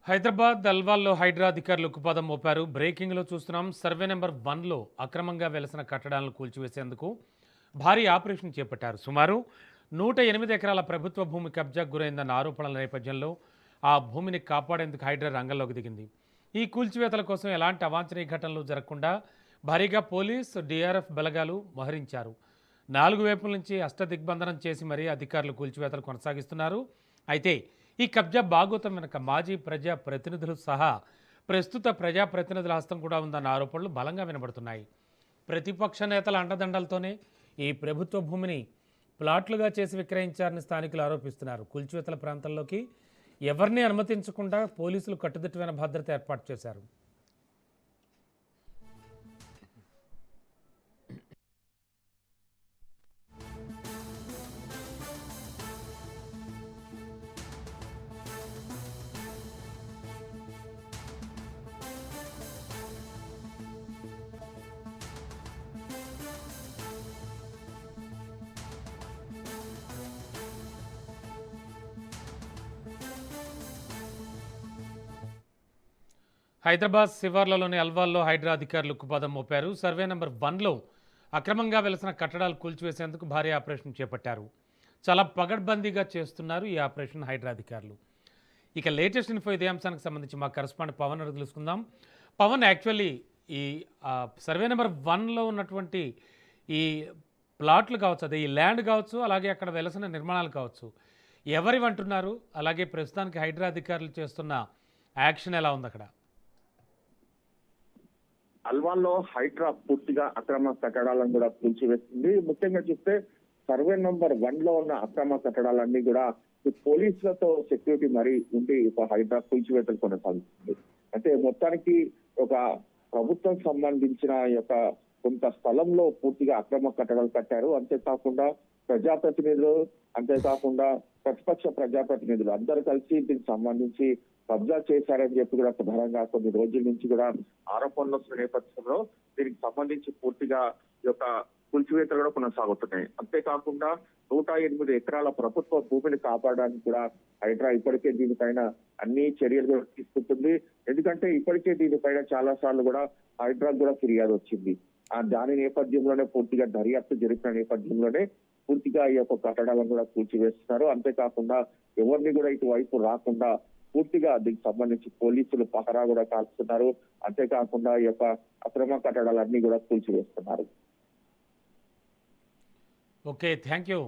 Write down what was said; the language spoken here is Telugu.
హైదరాబాద్ అల్వాల్లో హైడ్రా అధికారులు ఉక్కుపాదం మోపారు. బ్రేకింగ్లో చూస్తున్నాం. సర్వే నెంబర్ 1లో అక్రమంగా వెలసిన కట్టడాలను కూల్చివేసేందుకు భారీ ఆపరేషన్ చేపట్టారు. సుమారు 108 ఎకరాల ప్రభుత్వ భూమి కబ్జాకు గురైందన్న ఆరోపణల నేపథ్యంలో ఆ భూమిని కాపాడేందుకు హైడ్రా రంగంలోకి దిగింది. ఈ కూల్చివేతల కోసం ఎలాంటి అవాంఛనీయ ఘటనలు జరగకుండా భారీగా పోలీస్, డిఆర్ఎఫ్ బలగాలు మోహరించారు. 4 వైపుల నుంచి అష్టదిగ్బంధనం చేసి మరీ అధికారులు కూల్చివేతలు కొనసాగిస్తున్నారు. అయితే ఈ కబ్జా బాగోతం వెనుక మాజీ ప్రజా ప్రతినిధులు సహా ప్రస్తుత ప్రజాప్రతినిధుల హస్తం కూడా ఉందన్న ఆరోపణలు బలంగా వినబడుతున్నాయి. ప్రతిపక్ష నేతల అండదండలతోనే ఈ ప్రభుత్వ భూమిని ప్లాట్లుగా చేసి విక్రయించారని స్థానికులు ఆరోపిస్తున్నారు. కూల్చివేతల ప్రాంతాల్లోకి ఎవరిని అనుమతించకుండా పోలీసులు కట్టుదిట్టమైన భద్రత ఏర్పాటు చేశారు. హైదరాబాద్ శివార్లలోని అల్వాల్లో హైడ్రా అధికారులు ఉక్కుపాదం మోపారు. సర్వే నెంబర్ 1లో అక్రమంగా వెలసిన కట్టడాలు కూల్చివేసేందుకు భారీ ఆపరేషన్ చేపట్టారు. చాలా పగడ్బందీగా చేస్తున్నారు ఈ ఆపరేషన్ హైడ్రా అధికారులు. ఇక లేటెస్ట్ ఇన్ఫో ఇదే అంశానికి సంబంధించి మా కరెస్పాండెంట్ పవన్ అడిగి తెలుసుకుందాం. పవన్, యాక్చువల్లీ ఈ సర్వే నెంబర్ 1లో ఉన్నటువంటి ఈ ప్లాట్లు కావచ్చు, అదే ఈ ల్యాండ్ కావచ్చు, అలాగే అక్కడ వెలసిన నిర్మాణాలు కావచ్చు, ఎవరివి అంటున్నారు? అలాగే ప్రస్తుతానికి హైడ్రా అధికారులు చేస్తున్న యాక్షన్ ఎలా ఉంది అక్కడ? అల్వాల్లో హైడ్రా పూర్తిగా అక్రమ కట్టడాలను కూడా కూల్చివేస్తుంది. ముఖ్యంగా చూస్తే సర్వే నంబర్ 1లో ఉన్న అక్రమ కట్టడాలన్నీ కూడా పోలీసులతో సెక్యూరిటీ మరి ఉండి హైడ్రా కూల్చివేతలు కొనసాగుతుంది. అంటే మొత్తానికి ఒక ప్రభుత్వం సంబంధించిన యొక్క కొంత స్థలంలో పూర్తిగా అక్రమ కట్టడాలు కట్టారు. అంతేకాకుండా ప్రజాప్రతినిధులు, అంతేకాకుండా ప్రతిపక్ష ప్రజాప్రతినిధులు అందరూ కలిసి దీనికి సంబంధించి కబ్జా చేశారని చెప్పి కూడా ప్రధానంగా కొన్ని రోజుల నుంచి కూడా ఆరోపణలు వస్తున్న నేపథ్యంలో దీనికి సంబంధించి పూర్తిగా ఈ యొక్క కూల్చివేతలు కూడా కొనసాగుతున్నాయి. అంతేకాకుండా 108 ఎకరాల ప్రభుత్వ భూమిని కాపాడడానికి కూడా హైడ్రా ఇప్పటికే దీనిపైన అన్ని చర్యలు కూడా తీసుకుంటుంది. ఎందుకంటే ఇప్పటికే దీనిపైన చాలా సార్లు కూడా హైడ్రా కూడా ఫిర్యాదు వచ్చింది. దాని నేపథ్యంలోనే పూర్తిగా దర్యాప్తు జరిపిన నేపథ్యంలోనే పూర్తిగా ఈ యొక్క కట్టడాలను కూడా కూల్చివేస్తున్నారు. అంతేకాకుండా ఎవరిని కూడా ఇటువైపు రాకుండా పూర్తిగా దీనికి సంబంధించి పోలీసులు పహరా కూడా కాల్చుతున్నారు. అంతేకాకుండా ఈ యొక్క అక్రమ కట్టడాలన్నీ కూడా కూల్చివేస్తున్నారు. Okay, thank you.